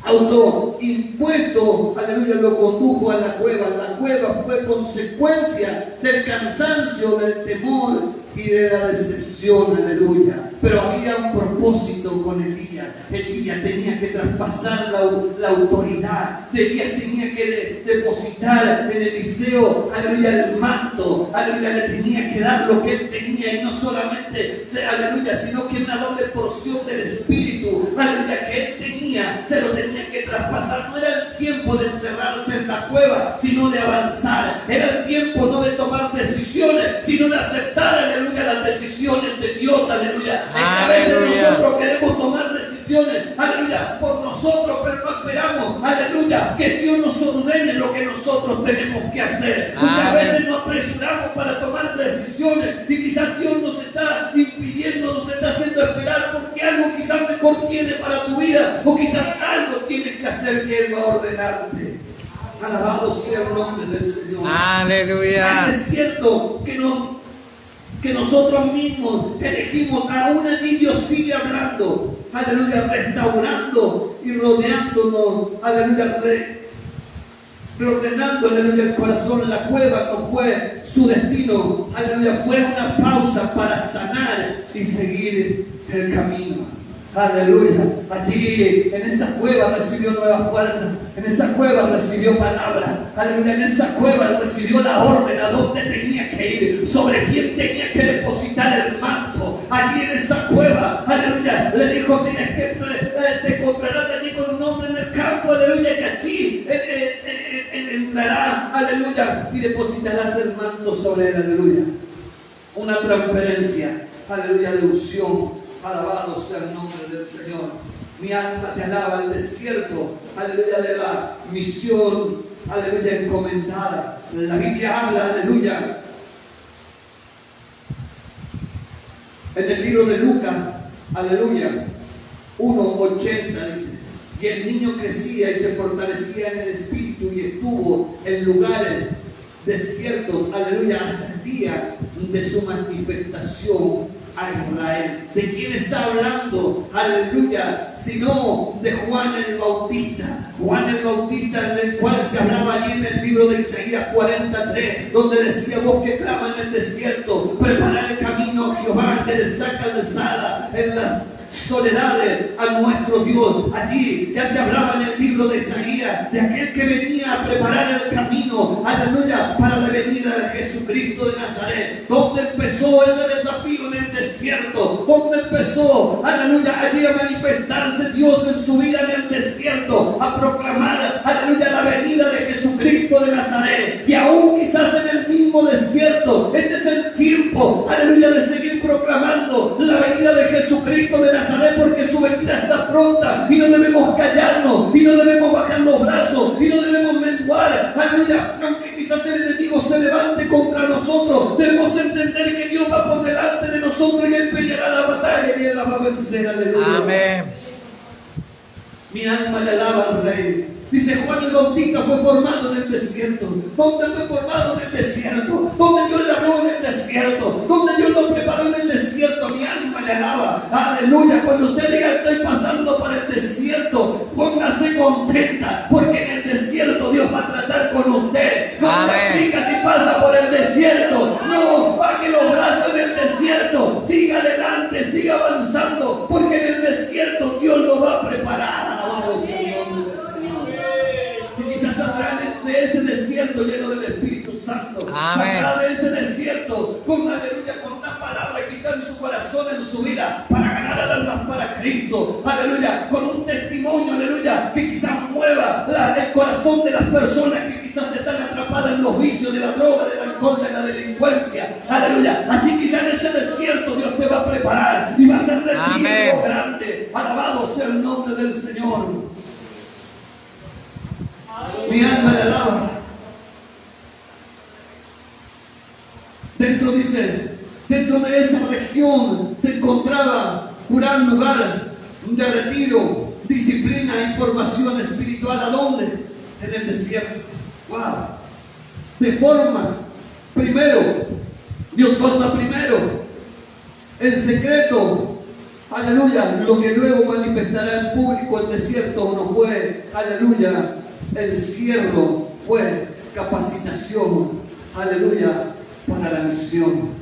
autoimpuesto, aleluya, lo condujo a la cueva. La cueva fue consecuencia del cansancio, del temor y de la decepción, aleluya. Pero había un propósito con Elías. Elías tenía que traspasar la autoridad. Elías tenía que depositar en Eliseo, aleluya, el manto. Aleluya, le tenía que dar lo que él tenía, y no solamente, aleluya, sino que una doble porción del Espíritu, aleluya, que él tenía, se lo tenía que traspasar. No era el tiempo de encerrarse en la cueva, sino de avanzar. Era el tiempo no de tomar decisiones, sino de aceptar, aleluya, las decisiones de Dios, aleluya. A veces nosotros queremos tomar decisiones, aleluya, por nosotros, pero no esperamos, aleluya, que Dios nos ordene lo que nosotros tenemos que hacer. Muchas veces nos apresuramos para tomar decisiones, y quizás Dios nos está impidiendo, nos está haciendo esperar, porque algo quizás mejor tiene para tu vida, o quizás algo tienes que hacer que Él va a ordenarte. Alabado sea el nombre del Señor. Aleluya. Es cierto que nosotros mismos elegimos, aún allí Dios sigue hablando, aleluya, restaurando y rodeándonos, aleluya, reordenando, aleluya, el corazón. La cueva no fue su destino, aleluya, fue una pausa para sanar y seguir el camino. Aleluya. Allí en esa cueva recibió nuevas fuerzas. En esa cueva recibió palabra. Aleluya. En esa cueva recibió la orden a dónde tenía que ir, sobre quién tenía que depositar el manto. Allí en esa cueva, aleluya, le dijo, tienes que te encontrarás de allí con un hombre en el campo, aleluya, y allí entrará, aleluya, y depositarás el manto sobre él, aleluya. Una transferencia, aleluya, de unción. Alabado sea el nombre del Señor. Mi alma te alaba. El desierto, aleluya, de la misión, aleluya, encomendada. La Biblia habla, aleluya, en el libro de Lucas, aleluya, 1:80 dice, y el niño crecía y se fortalecía en el espíritu, y estuvo en lugares desiertos, aleluya, hasta el día de su manifestación a Israel. ¿De quién está hablando? Aleluya, sino de Juan el Bautista. Juan el Bautista, del cual se hablaba allí en el libro de Isaías 43, donde decía, vos que clama en el desierto, preparad el camino a Jehová, que le saca calzada en las soledades a nuestro Dios. Allí ya se hablaba en el libro de Isaías de aquel que venía a preparar el camino, aleluya, para la venida de Jesucristo de Nazaret. ¿Dónde empezó ese desafío? En el desierto. ¿Dónde empezó, aleluya, allí a manifestarse Dios en su vida? En el desierto, a proclamar, aleluya, la venida de Jesucristo de Nazaret. Y aún quizás en el mismo desierto, este es el tiempo, aleluya, de seguir proclamando la venida de Jesucristo de Nazaret, porque su venida está pronta, y no debemos callarnos, y no debemos bajar los brazos, y no debemos menguar, aleluya. Aunque quizás el enemigo se levante contra nosotros, debemos entender que Dios va por delante de nosotros, y Él peleará la batalla y Él la va a vencer, aleluya. Amén. Mi alma le alaba al Rey. Dice, Juan el Bautista fue formado en el desierto. ¿Dónde fue formado? En el desierto. Donde Dios le habló desierto, donde Dios lo preparó en el desierto. Mi alma le alaba, aleluya. Cuando usted diga estoy pasando por el desierto, póngase contenta, porque en el desierto Dios va a tratar con usted. No se aflija si pasa por el desierto, no baje los brazos en el desierto, siga adelante, siga avanzando, porque en el desierto Dios lo va a preparar. Alabado sea el nombre del Señor. Y quizás saldrá de ese desierto lleno del Espíritu Santo. Saldrá de ese desierto con aleluya, con una palabra quizás en su corazón, en su vida, para ganar almas para Cristo. Aleluya, con un testimonio, aleluya, que quizás mueva el corazón de las personas que quizás están atrapadas en los vicios de la droga, del alcohol, de la delincuencia. Aleluya, allí quizás en ese desierto Dios te va a preparar y va a ser retiro grande. Alabado sea el nombre del Señor. Mi alma le alaba. Dentro de esa región se encontraba un gran lugar de retiro, disciplina y formación espiritual. ¿A dónde? En el desierto. Wow. Dios forma primero en secreto, aleluya, lo que luego manifestará en público. El desierto no fue, aleluya, el cielo, fue capacitación, aleluya, para la misión.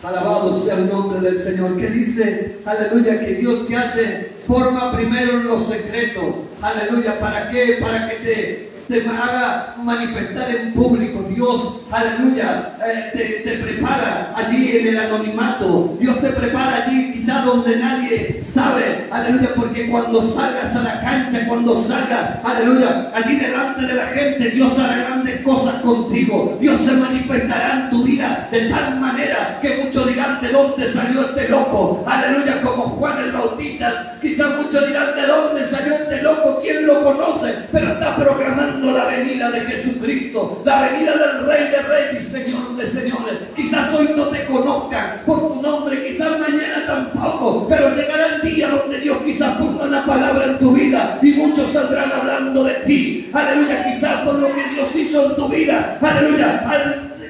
Alabado sea el nombre del Señor. Que dice, aleluya, que Dios que hace, forma primero en los secretos. Aleluya, ¿para qué? Para que te haga manifestar en público. Dios, aleluya, te prepara allí en el anonimato. Dios te prepara allí quizás donde nadie sabe, aleluya, porque cuando salgas a la cancha, cuando salgas, aleluya, allí delante de la gente, Dios hará grandes cosas contigo. Dios se manifestará en tu vida de tal manera que muchos dirán, ¿de dónde salió este loco? Aleluya, como Juan el Bautista. Quizás muchos dirán, ¿de dónde salió este loco? ¿Quién lo conoce? Pero está programando la venida de Jesucristo, la venida del Rey de Reyes y Señor de Señores. Quizás hoy no te conozcan por tu nombre, quizás mañana tampoco, pero llegará el día donde Dios quizás ponga una palabra en tu vida y muchos saldrán hablando de ti. Aleluya, quizás por lo que Dios hizo en tu vida. Aleluya,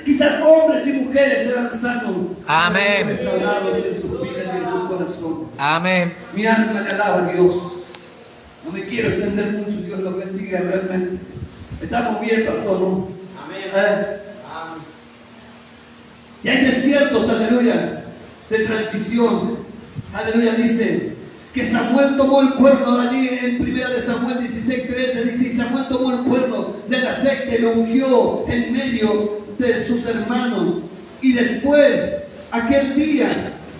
quizás hombres y mujeres serán sanos. Amén. Restaurados en sus vidas y en su corazón. Amén. Mi alma le alaba a Dios. No me quiero extender mucho, Dios los bendiga realmente. Estamos bien, pastor, ¿no? Amén. Y hay desiertos, aleluya, de transición. Aleluya, dice que Samuel tomó el cuerno allí en 1 de Samuel 16:13. Dice, y Samuel tomó el cuerno del aceite y lo ungió en medio de sus hermanos. Y después, aquel día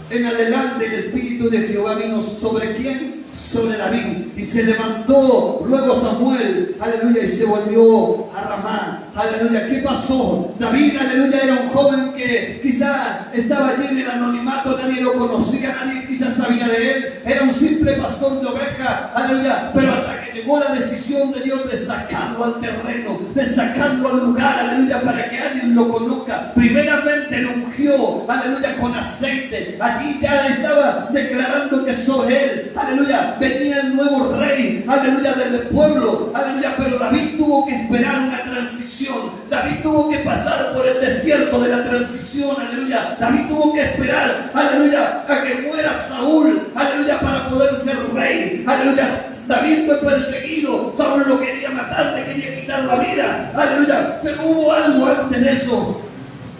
en adelante, el Espíritu de Jehová vino ¿sobre quién? Sobre David. Y se levantó luego Samuel, aleluya, y se volvió a Ramá. Aleluya, ¿qué pasó? David, aleluya, era un joven que quizá estaba allí en el anonimato, nadie lo conocía, nadie quizás sabía de él. Era un simple pastor de ovejas, aleluya, pero hasta que llegó la decisión de Dios de sacarlo al terreno, de sacarlo al lugar, aleluya, para que alguien lo conozca. Primeramente lo ungió, aleluya, con aceite. Allí ya estaba declarando que sobre él, aleluya, venía el nuevo rey, aleluya, del pueblo, aleluya, pero David tuvo que esperar una transición. David tuvo que pasar por el desierto de la transición, aleluya. David tuvo que esperar, aleluya, a que muera Saúl, aleluya, para poder ser rey, aleluya. David fue perseguido, Saúl lo quería matar, le quería quitar la vida, aleluya, pero hubo algo antes de eso.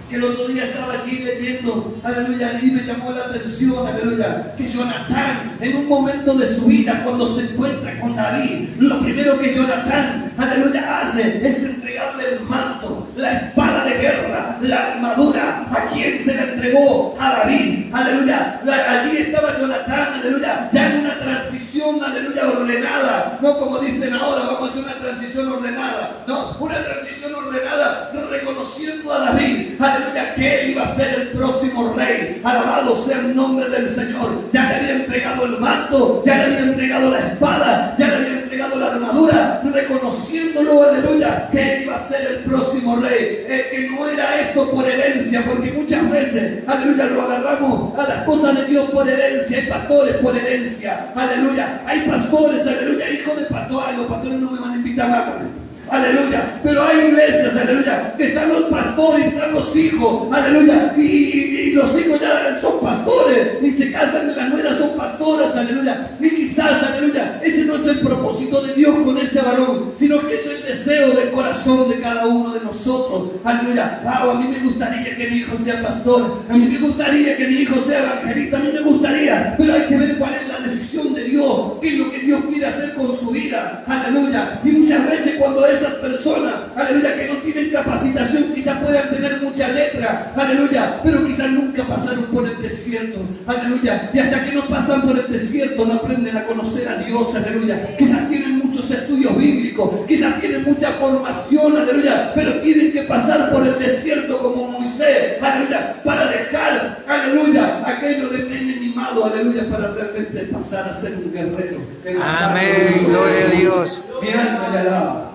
Que el otro día estaba allí leyendo, aleluya, y me llamó la atención, aleluya, que Jonatán, en un momento de su vida, cuando se encuentra con David, lo primero que Jonatán, aleluya, hace es entregarle el manto, la espada de guerra, la armadura. ¿A quién se la entregó? A David, aleluya. Allí estaba Jonatán, aleluya, ya en una transición, aleluya, ordenada, no como dicen ahora, vamos a hacer una transición ordenada, no, una transición ordenada, reconociendo a David, aleluya, que él iba a ser el próximo rey. Alabado sea el nombre del Señor. Ya le había entregado el manto, ya le había entregado la espada, ya le había entregado la armadura, reconociéndolo, aleluya, que él iba a ser el próximo rey. Que no era esto por herencia, porque muchas veces, aleluya, lo agarramos a las cosas de Dios por herencia. Hay pastores por herencia, aleluya, hay pastores, aleluya, hijos de pastores. Los pastores no me van a invitar más con esto, aleluya, pero hay iglesias, aleluya, aleluya, que están los pastores, están los hijos, aleluya, y los hijos ya son pastores, y se casan y las nueras son pastoras, aleluya, y quizás, aleluya, ese no es el propósito de Dios con ese varón, sino que es el deseo del corazón de cada uno de nosotros, aleluya. Wow, a mí me gustaría que mi hijo sea pastor, a mí me gustaría que mi hijo sea evangelista, a mí me gustaría, pero hay que ver cuál es la decisión de Dios, qué es lo que Dios quiere hacer con su vida, aleluya. Y muchas veces cuando esas personas, aleluya, que no tienen capacitación, quizás puedan tener mucha letra, aleluya, pero quizás nunca pasaron por el desierto, aleluya, y hasta que no pasan por el desierto no aprenden a conocer a Dios, aleluya. Quizás tienen muchos estudios bíblicos, quizás tienen mucha formación, aleluya, pero tienen que pasar por el desierto como Moisés, aleluya, para dejar, aleluya, aquello de nene mimado, aleluya, para realmente pasar a ser un guerrero. Amén, gloria a Dios. Mi alma le alaba.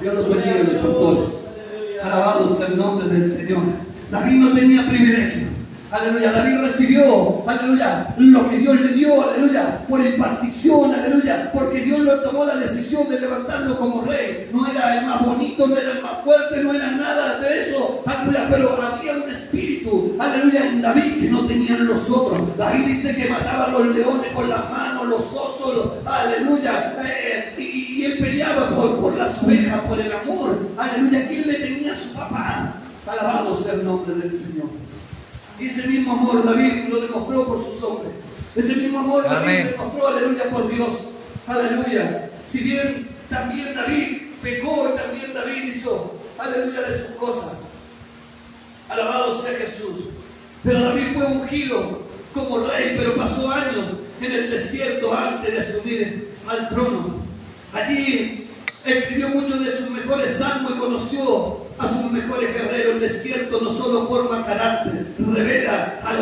Dios los bendiga, los pastores. Alabado sea el nombre del Señor. David no tenía privilegio. Aleluya, David recibió, aleluya, lo que Dios le dio, aleluya, por impartición, aleluya, porque Dios le tomó la decisión de levantarlo como rey. No era el más bonito, no era el más fuerte, no era nada de eso, aleluya, pero había un espíritu, aleluya, en David que no tenían los otros. David dice que mataba a los leones con las manos, los osos, aleluya, y él peleaba por las ovejas, por el amor, aleluya, que él le tenía a su papá. Alabado sea el nombre del Señor. Y ese mismo amor David lo demostró por sus hombres. Ese mismo amor David demostró, aleluya, por Dios. Aleluya. Si bien también David pecó y también David hizo, aleluya, de sus cosas. Alabado sea Jesús. Pero David fue ungido como rey, pero pasó años en el desierto antes de asumir al trono. Allí escribió muchos de sus mejores salmos y conoció a sus mejores guerreros. El desierto no solo forma carácter, revela a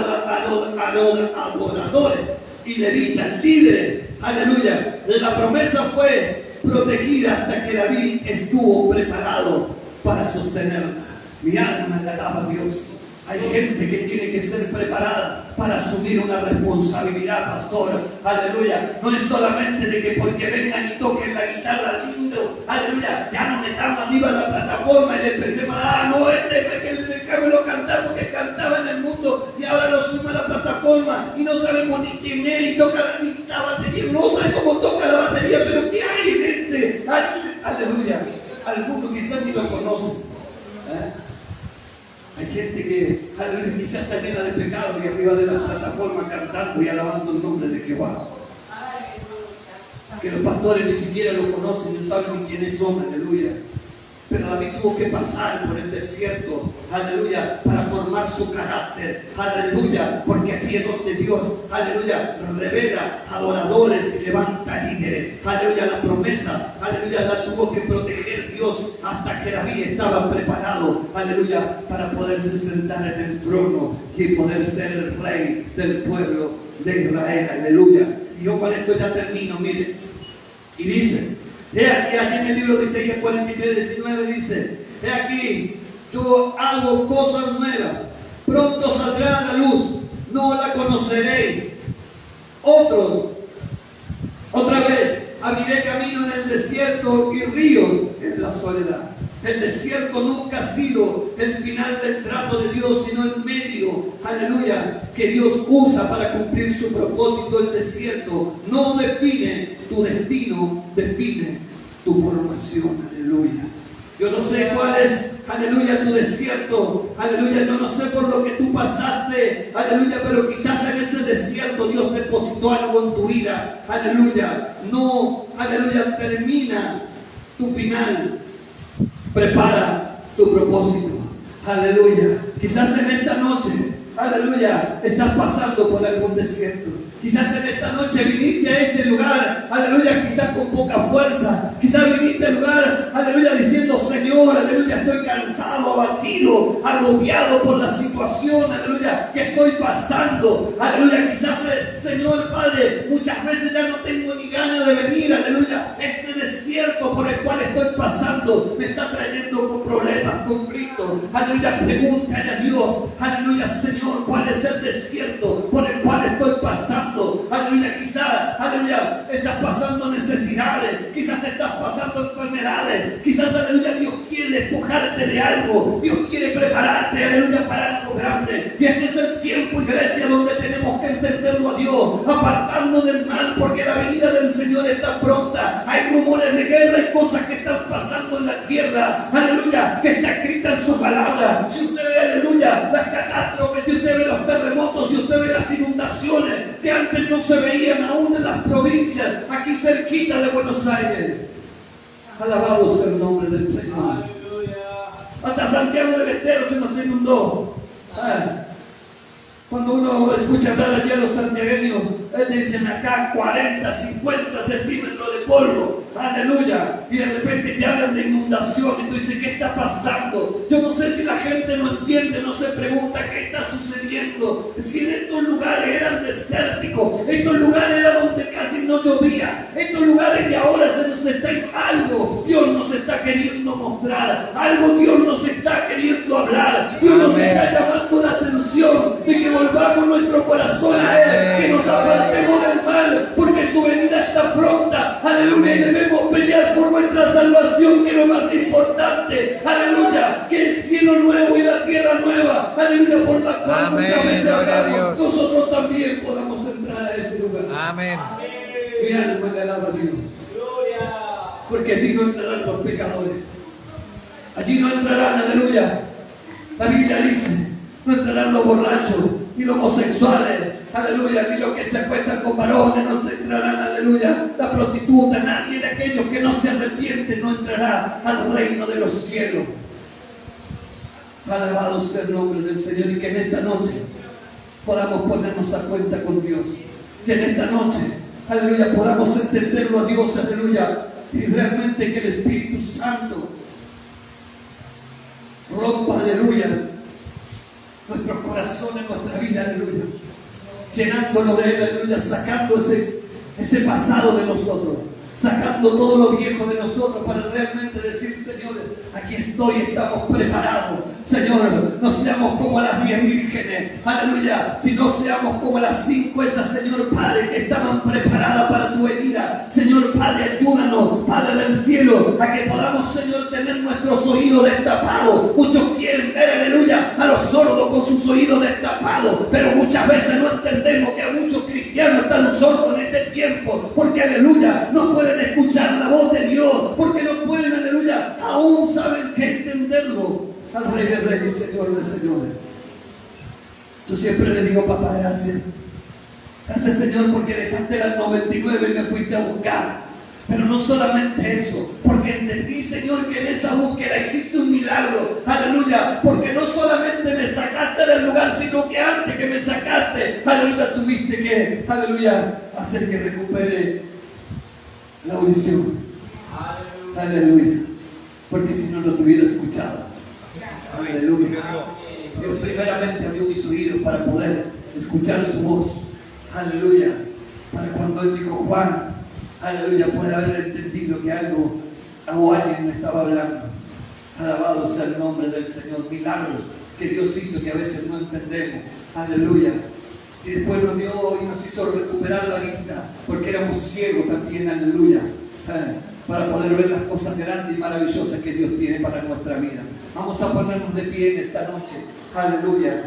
los adoradores y levitas, líderes, aleluya. La promesa fue protegida hasta que David estuvo preparado para sostenerla. Mi alma le alaba a Dios. Hay gente que tiene que ser preparada para asumir una responsabilidad, pastor. Aleluya. No es solamente de que porque vengan y toquen la guitarra lindo, aleluya, ya no metamos arriba la plataforma y le empecemos no, déjamelo cantar porque cantaba en el mundo y ahora lo subimos a la plataforma y no sabemos ni quién es y toca la batería. No sabe cómo toca la batería, pero ¿qué hay en este? Aleluya. Algunos quizás ni lo conocen. Hay gente que quizás está llena de pecado y arriba de la plataforma cantando y alabando el nombre de Jehová. Que los pastores ni siquiera lo conocen, no saben ni quiénes son, aleluya. Pero David tuvo que pasar por el desierto, aleluya, para formar su carácter, aleluya, porque aquí es donde Dios, aleluya, revela adoradores y levanta líderes, aleluya. La promesa, aleluya, la tuvo que proteger Dios hasta que David estaba preparado, aleluya, para poderse sentar en el trono y poder ser el rey del pueblo de Israel, aleluya. Y yo con esto ya termino, mire, y dice, he aquí en el libro de Isaías 43:19 dice, he aquí, yo hago cosas nuevas, pronto saldrá a la luz, no la conoceréis. Otra vez, abriré camino en el desierto y ríos en la soledad. El desierto nunca ha sido el final del trato de Dios, sino el medio, aleluya, que Dios usa para cumplir su propósito. El desierto no define tu destino, define tu formación, aleluya. Yo no sé cuál es, aleluya, tu desierto, aleluya, yo no sé por lo que tú pasaste, aleluya, pero quizás en ese desierto Dios depositó algo en tu vida, aleluya. No, aleluya, termina tu final. Prepara tu propósito, aleluya. Quizás en esta noche, aleluya, estás pasando por algún desierto. Quizás en esta noche viniste a este lugar, aleluya, quizás con poca fuerza. Quizás viniste al lugar, aleluya, diciendo, Señor, aleluya, estoy cansado, abatido, agobiado por la situación, aleluya, que estoy pasando. Aleluya, quizás, Señor Padre, muchas veces ya no tengo ni ganas de venir, aleluya. Este desierto por el cual estoy pasando me está trayendo problemas, conflictos. Aleluya, pregúntale a Dios, aleluya, Señor, ¿cuál es el desierto por el cual estoy pasando? Aleluya, quizás, aleluya, estás pasando necesidades, quizás estás pasando enfermedades, quizás, aleluya, Dios quiere despojar despojarte de algo. Dios quiere prepararte, aleluya, para algo grande. Y este es el tiempo, iglesia, donde tenemos que entenderlo a Dios, apartarnos del mal, porque la venida del Señor está pronta. Hay rumores de guerra y cosas que están pasando en la tierra, aleluya, que está escrita en su palabra. Si usted ve, aleluya, las catástrofes, si usted ve los terremotos, si usted ve las inundaciones que antes no se veían aún en las provincias, aquí cerquita de Buenos Aires. Alabado sea el nombre del Señor. Hasta Santiago del Estero se nos inundó. Cuando uno escucha hablar allá a los santiagueños, dicen acá 40, 50 centímetros de polvo. Aleluya. Y de repente te hablan de inundación y tú dices, ¿qué está pasando? Yo no sé si la gente no entiende, no se pregunta qué está sucediendo. Si en estos lugares eran desérticos, estos lugares eran donde casi no llovía, estos lugares de ahora se nos está algo Dios nos está queriendo mostrar, algo Dios nos está queriendo hablar, Dios nos está llamando la atención de que volvamos nuestro corazón a Él, que nos apartemos del mal, porque su venida está pronta. Aleluya. Y debemos pelear por nuestra salvación, que es lo más importante. Aleluya. Que el cielo nuevo y la tierra nueva, aleluya, por la cual muchas veces hablamos, nosotros también podamos entrar a ese lugar. Amén. Mi alma le alaba a Dios. Porque allí no entrarán los pecadores. Allí no entrarán, aleluya. La Biblia dice, no entrarán los borrachos, ni los homosexuales, aleluya, ni los que se acuestan con varones, no entrarán, aleluya, la prostituta, nadie de aquellos que no se arrepienten no entrará al reino de los cielos. Alabado sea el nombre del Señor, y que en esta noche podamos ponernos a cuenta con Dios. Que en esta noche, aleluya, podamos entenderlo a Dios, aleluya, y realmente que el Espíritu Santo rompa, aleluya, nuestros corazones, nuestra vida, aleluya, llenándolo de Él, aleluya, sacando ese pasado de nosotros, sacando todo lo viejo de nosotros para realmente decir, Señor, aquí estoy, estamos preparados. Señor, no seamos como las 10 vírgenes, aleluya, sino seamos como las 5 esas, Señor Padre, que estaban preparadas para tu venida. Señor Padre, ayúdanos, Padre del cielo, a que podamos, Señor, tener nuestros oídos destapados. Muchos quieren ver, aleluya, a los sordos con sus oídos destapados, pero muchas veces no entendemos que muchos cristianos están sordos en este tiempo, porque, aleluya, no pueden escuchar la voz de Dios, porque no pueden, aleluya, aún saben que entenderlo. Al Rey de Reyes, Señor de Señores. Yo siempre le digo, papá, gracias. Gracias, Señor, porque dejaste las 99 y me fuiste a buscar. Pero no solamente eso, porque entendí, Señor, que en esa búsqueda hiciste un milagro. Aleluya, porque no solamente me sacaste del lugar, sino que antes que me sacaste, aleluya, tuviste que, aleluya, hacer que recupere la audición. Aleluya. Porque si no, no te hubiera escuchado. Aleluya. Dios primeramente abrió mis oídos para poder escuchar su voz. Aleluya. Para cuando Él dijo, Juan, aleluya, puede haber entendido que algo o alguien me estaba hablando. Alabado sea el nombre del Señor. Milagros que Dios hizo que a veces no entendemos. Aleluya. Y después nos dio y nos hizo recuperar la vista, porque éramos ciegos también. Aleluya. Para poder ver las cosas grandes y maravillosas que Dios tiene para nuestra vida. Vamos a ponernos de pie en esta noche. Aleluya.